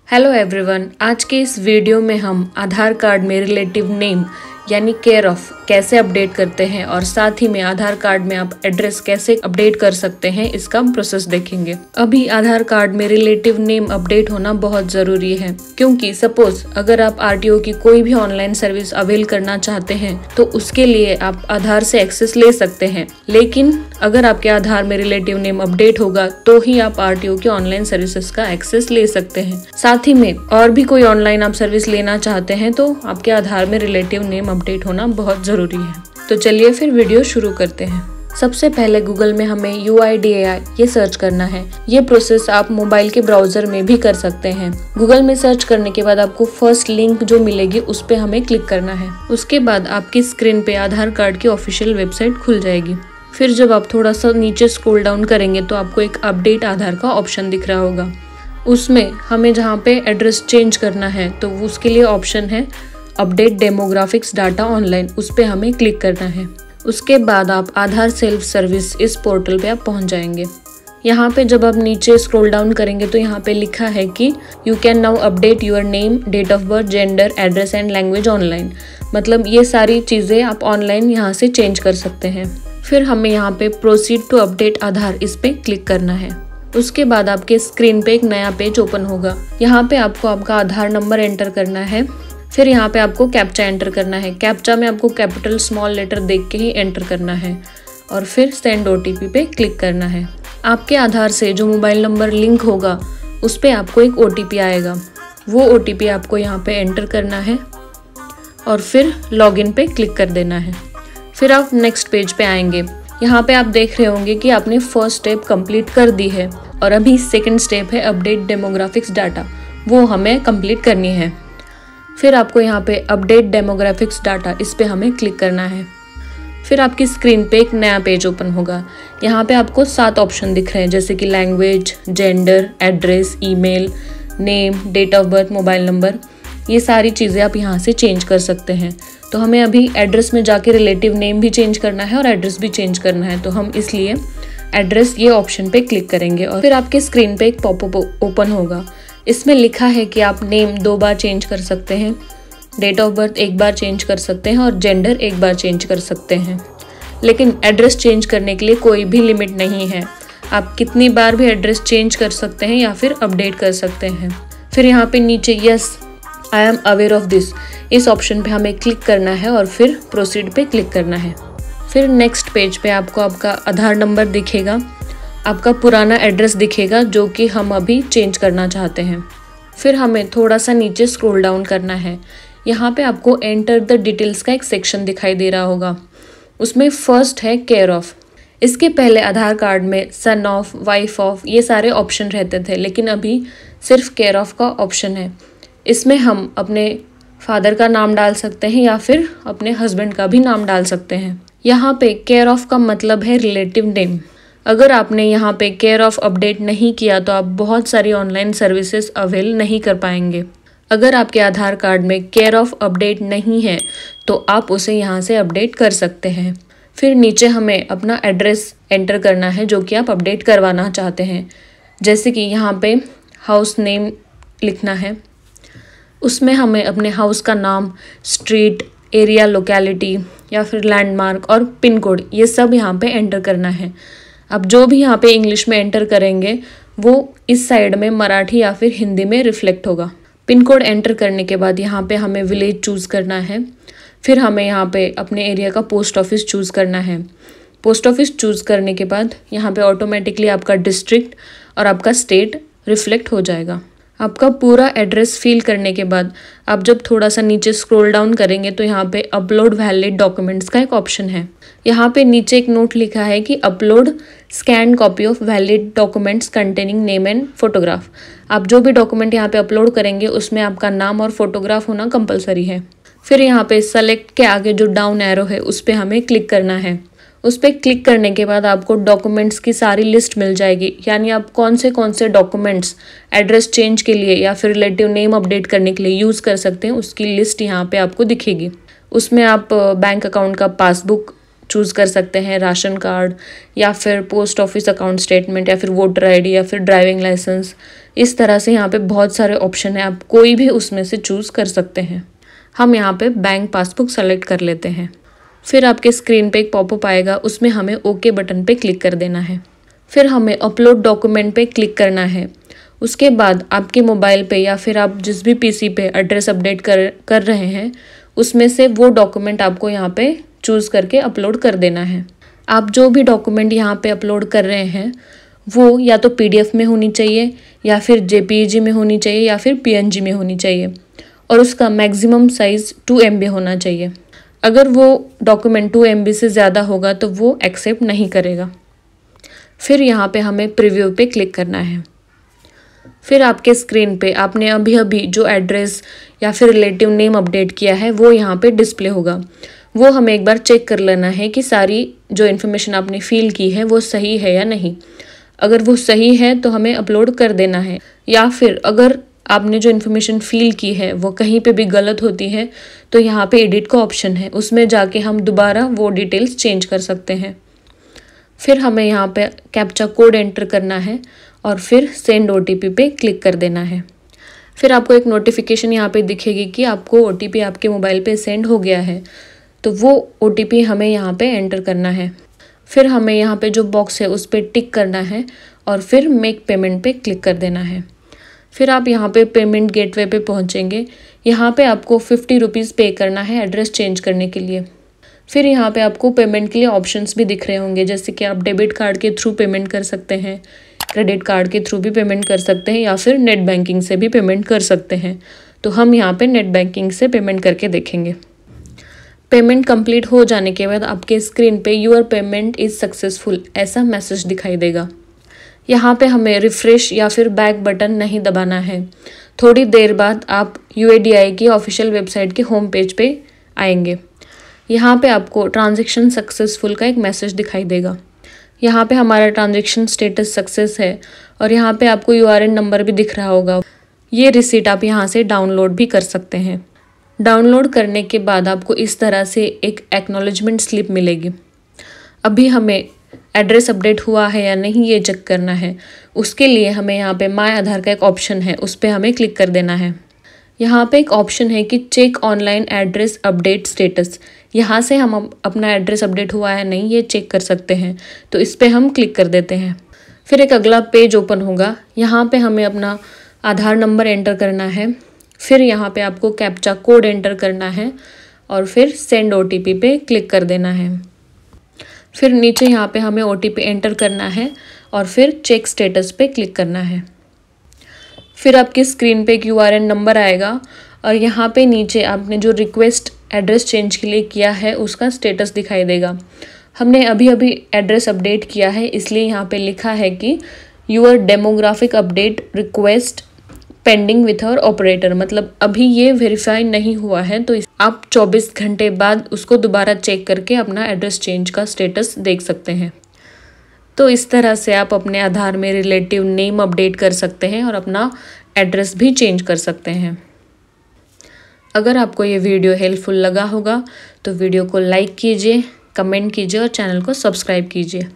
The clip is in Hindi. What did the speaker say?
हेलो एवरीवन, आज के इस वीडियो में हम आधार कार्ड में रिलेटिव नेम यानी केयर ऑफ कैसे अपडेट करते हैं और साथ ही में आधार कार्ड में आप एड्रेस कैसे अपडेट कर सकते हैं इसका प्रोसेस देखेंगे। अभी आधार कार्ड में रिलेटिव नेम अपडेट होना बहुत जरूरी है, क्योंकि सपोज अगर आप आरटीओ की कोई भी ऑनलाइन सर्विस अवेल करना चाहते हैं तो उसके लिए आप आधार से एक्सेस ले सकते हैं, लेकिन अगर आपके आधार में रिलेटिव नेम अपडेट होगा तो ही आप आरटीओ की ऑनलाइन सर्विसेज का एक्सेस ले सकते हैं। साथ ही में और भी कोई ऑनलाइन आप सर्विस लेना चाहते हैं तो आपके आधार में रिलेटिव नेम अपडेट होना बहुत जरूरी है। तो चलिए फिर वीडियो शुरू करते हैं। सबसे पहले गूगल में हमें UIDAI ये सर्च करना है। ये प्रोसेस आप मोबाइल के ब्राउजर में भी कर सकते हैं। गूगल में सर्च करने के बाद आपको फर्स्ट लिंक जो मिलेगी उस पे हमें क्लिक करना है। उसके बाद आपकी स्क्रीन पे आधार कार्ड की ऑफिशियल वेबसाइट खुल जाएगी। फिर जब आप थोड़ा सा नीचे स्क्रॉल डाउन करेंगे तो आपको एक अपडेट आधार का ऑप्शन दिख रहा होगा। उसमें हमें जहाँ पे एड्रेस चेंज करना है तो उसके लिए ऑप्शन है अपडेट डेमोग्राफिक्स डाटा ऑनलाइन, उस पर हमें क्लिक करना है। उसके बाद आप आधार सेल्फ सर्विस इस पोर्टल पे आप पहुंच जाएंगे। यहाँ पे जब आप नीचे स्क्रॉल डाउन करेंगे तो यहाँ पे लिखा है कि you can now update your name, date of birth, gender, address and language online. मतलब ये सारी चीज़ें आप ऑनलाइन यहाँ से चेंज कर सकते हैं। फिर हमें यहाँ पे प्रोसीड टू अपडेट आधार इस पे क्लिक करना है। उसके बाद आपके स्क्रीन पे एक नया पेज ओपन होगा। यहाँ पे आपको आपका आधार नंबर एंटर करना है। फिर यहाँ पे आपको कैप्चा एंटर करना है। कैप्चा में आपको कैपिटल स्मॉल लेटर देख के ही एंटर करना है और फिर सेंड OTP पे क्लिक करना है। आपके आधार से जो मोबाइल नंबर लिंक होगा उस पे आपको एक OTP आएगा। वो OTP आपको यहाँ पे एंटर करना है और फिर लॉगिन पे क्लिक कर देना है। फिर आप नेक्स्ट पेज पे आएंगे। यहाँ पे आप देख रहे होंगे कि आपने फर्स्ट स्टेप कंप्लीट कर दी है और अभी सेकंड स्टेप है अपडेट डेमोग्राफिक्स डाटा, वो हमें कंप्लीट करनी है। फिर आपको यहाँ पे अपडेट डेमोग्राफिक्स डाटा इस पे हमें क्लिक करना है। फिर आपकी स्क्रीन पे एक नया पेज ओपन होगा। यहाँ पे आपको 7 ऑप्शन दिख रहे हैं, जैसे कि language, gender, address, email, name, date of birth, mobile number. ये सारी चीज़ें आप यहाँ से चेंज कर सकते हैं। तो हमें अभी एड्रेस में जाके रिलेटिव नेम भी चेंज करना है और एड्रेस भी चेंज करना है, तो हम इसलिए एड्रेस ये ऑप्शन पे क्लिक करेंगे और फिर आपके स्क्रीन पे एक पॉपअप ओपन होगा। इसमें लिखा है कि आप नेम 2 बार चेंज कर सकते हैं, डेट ऑफ बर्थ 1 बार चेंज कर सकते हैं और जेंडर 1 बार चेंज कर सकते हैं। लेकिन एड्रेस चेंज करने के लिए कोई भी लिमिट नहीं है, आप कितनी बार भी एड्रेस चेंज कर सकते हैं या फिर अपडेट कर सकते हैं। फिर यहाँ पे नीचे yes I am aware of this इस ऑप्शन पे हमें क्लिक करना है और फिर प्रोसीड पे क्लिक करना है। फिर नेक्स्ट पेज पे आपको आपका आधार नंबर दिखेगा, आपका पुराना एड्रेस दिखेगा जो कि हम अभी चेंज करना चाहते हैं। फिर हमें थोड़ा सा नीचे स्क्रॉल डाउन करना है। यहाँ पे आपको एंटर द डिटेल्स का एक सेक्शन दिखाई दे रहा होगा। उसमें फर्स्ट है केयर ऑफ। इसके पहले आधार कार्ड में सन ऑफ, वाइफ ऑफ ये सारे ऑप्शन रहते थे, लेकिन अभी सिर्फ केयर ऑफ का ऑप्शन है। इसमें हम अपने फादर का नाम डाल सकते हैं या फिर अपने हस्बैंड का भी नाम डाल सकते हैं। यहाँ पे केयर ऑफ का मतलब है रिलेटिव नेम। अगर आपने यहाँ पे केयर ऑफ अपडेट नहीं किया तो आप बहुत सारी ऑनलाइन सर्विसेज अवेल नहीं कर पाएंगे। अगर आपके आधार कार्ड में केयर ऑफ अपडेट नहीं है तो आप उसे यहाँ से अपडेट कर सकते हैं। फिर नीचे हमें अपना एड्रेस एंटर करना है जो कि आप अपडेट करवाना चाहते हैं। जैसे कि यहाँ पे हाउस नेम लिखना है, उसमें हमें अपने हाउस का नाम, स्ट्रीट, एरिया, लोकेलिटी या फिर लैंडमार्क और पिन कोड ये सब यहाँ पे एंटर करना है। अब जो भी यहाँ पे इंग्लिश में एंटर करेंगे वो इस साइड में मराठी या फिर हिंदी में रिफ्लेक्ट होगा। पिन कोड एंटर करने के बाद यहाँ पे हमें विलेज चूज़ करना है। फिर हमें यहाँ पे अपने एरिया का पोस्ट ऑफिस चूज़ करना है। पोस्ट ऑफिस चूज़ करने के बाद यहाँ पे ऑटोमेटिकली आपका डिस्ट्रिक्ट और आपका स्टेट रिफ्लेक्ट हो जाएगा। आपका पूरा एड्रेस फिल करने के बाद आप जब थोड़ा सा नीचे स्क्रॉल डाउन करेंगे तो यहाँ पे अपलोड वैलिड डॉक्यूमेंट्स का एक ऑप्शन है। यहाँ पे नीचे एक नोट लिखा है कि upload scan copy of valid documents containing name and photograph. आप जो भी डॉक्यूमेंट यहाँ पे अपलोड करेंगे उसमें आपका नाम और फोटोग्राफ होना कंपलसरी है। फिर यहाँ पे सेलेक्ट के आगे जो डाउन एरो है उस पर हमें क्लिक करना है। उस पर क्लिक करने के बाद आपको डॉक्यूमेंट्स की सारी लिस्ट मिल जाएगी, यानी आप कौन से डॉक्यूमेंट्स एड्रेस चेंज के लिए या फिर रिलेटिव नेम अपडेट करने के लिए यूज़ कर सकते हैं उसकी लिस्ट यहाँ पे आपको दिखेगी। उसमें आप बैंक अकाउंट का पासबुक चूज़ कर सकते हैं, राशन कार्ड या फिर पोस्ट ऑफिस अकाउंट स्टेटमेंट या फिर वोटर ID या फिर ड्राइविंग लाइसेंस इस तरह से यहाँ पे बहुत सारे ऑप्शन है, आप कोई भी उसमें से चूज़ कर सकते हैं। हम यहाँ पे बैंक पासबुक सेलेक्ट कर लेते हैं। फिर आपके स्क्रीन पे एक पॉपअप आएगा, उसमें हमें ओके बटन पे क्लिक कर देना है। फिर हमें अपलोड डॉक्यूमेंट पे क्लिक करना है। उसके बाद आपके मोबाइल पे या फिर आप जिस भी पीसी पे एड्रेस अपडेट कर रहे हैं उसमें से वो डॉक्यूमेंट आपको यहाँ पे चूज़ करके अपलोड कर देना है। आप जो भी डॉक्यूमेंट यहाँ पे अपलोड कर रहे हैं वो या तो PDF में होनी चाहिए या फिर JPEG में होनी चाहिए या फिर PNG में होनी चाहिए और उसका मैक्सिमम साइज़ 2 MB होना चाहिए। अगर वो डॉक्यूमेंट 2 MB से ज़्यादा होगा तो वो एक्सेप्ट नहीं करेगा। फिर यहाँ पे हमें प्रीव्यू पे क्लिक करना है। फिर आपके स्क्रीन पे आपने अभी अभी जो एड्रेस या फिर रिलेटिव नेम अपडेट किया है वो यहाँ पे डिस्प्ले होगा। वो हमें एक बार चेक कर लेना है कि सारी जो इन्फॉर्मेशन आपने फिल की है वो सही है या नहीं। अगर वो सही है तो हमें अपलोड कर देना है, या फिर अगर आपने जो इन्फॉर्मेशन फिल की है वो कहीं पे भी गलत होती है तो यहाँ पे एडिट का ऑप्शन है, उसमें जाके हम दोबारा वो डिटेल्स चेंज कर सकते हैं। फिर हमें यहाँ पे कैप्चा कोड एंटर करना है और फिर सेंड OTP पे क्लिक कर देना है। फिर आपको एक नोटिफिकेशन यहाँ पे दिखेगी कि आपको OTP आपके मोबाइल पे सेंड हो गया है, तो वो OTP हमें यहाँ पे एंटर करना है। फिर हमें यहाँ पे जो बॉक्स है उस पर टिक करना है और फिर मेक पेमेंट पे क्लिक कर देना है। फिर आप यहाँ पे पेमेंट गेटवे पे पहुँचेंगे। यहाँ पे आपको 50 रुपीज़ पे करना है एड्रेस चेंज करने के लिए। फिर यहाँ पे आपको पेमेंट के लिए ऑप्शंस भी दिख रहे होंगे, जैसे कि आप डेबिट कार्ड के थ्रू पेमेंट कर सकते हैं, क्रेडिट कार्ड के थ्रू भी पेमेंट कर सकते हैं या फिर नेट बैंकिंग से भी पेमेंट कर सकते हैं। तो हम यहाँ पे नेट बैंकिंग से पेमेंट करके देखेंगे। पेमेंट कंप्लीट हो जाने के बाद आपके स्क्रीन पे यूर पेमेंट इज़ सक्सेसफुल ऐसा मैसेज दिखाई देगा। यहाँ पे हमें रिफ्रेश या फिर बैक बटन नहीं दबाना है। थोड़ी देर बाद आप UIDAI की ऑफिशियल वेबसाइट के होम पेज पे आएंगे। यहाँ पे आपको ट्रांजैक्शन सक्सेसफुल का एक मैसेज दिखाई देगा। यहाँ पे हमारा ट्रांजैक्शन स्टेटस सक्सेस है और यहाँ पे आपको URN नंबर भी दिख रहा होगा। ये रिसीट आप यहाँ से डाउनलोड भी कर सकते हैं। डाउनलोड करने के बाद आपको इस तरह से एक एक्नॉलेजमेंट स्लिप मिलेगी। अभी हमें एड्रेस अपडेट हुआ है या नहीं ये चेक करना है। उसके लिए हमें यहाँ पे माय आधार का एक ऑप्शन है, उस पर हमें क्लिक कर देना है। यहाँ पे एक ऑप्शन है कि check online address update status. यहाँ से हम अपना एड्रेस अपडेट हुआ है नहीं ये चेक कर सकते हैं, तो इस पर हम क्लिक कर देते हैं। फिर एक अगला पेज ओपन होगा। यहाँ पे हमें अपना आधार नंबर एंटर करना है। फिर यहाँ पे आपको कैप्चा कोड एंटर करना है और फिर सेंड OTP पे क्लिक कर देना है। फिर नीचे यहाँ पे हमें OTP एंटर करना है और फिर चेक स्टेटस पे क्लिक करना है। फिर आपकी स्क्रीन पे एक URN नंबर आएगा और यहाँ पे नीचे आपने जो रिक्वेस्ट एड्रेस चेंज के लिए किया है उसका स्टेटस दिखाई देगा। हमने अभी अभी एड्रेस अपडेट किया है, इसलिए यहाँ पे लिखा है कि your demographic update request pending with our operator, मतलब अभी ये वेरीफाई नहीं हुआ है, तो आप 24 घंटे बाद उसको दोबारा चेक करके अपना एड्रेस चेंज का स्टेटस देख सकते हैं। तो इस तरह से आप अपने आधार में रिलेटिव नेम अपडेट कर सकते हैं और अपना एड्रेस भी चेंज कर सकते हैं। अगर आपको ये वीडियो हेल्पफुल लगा होगा तो वीडियो को लाइक कीजिए, कमेंट कीजिए और चैनल को सब्सक्राइब कीजिए।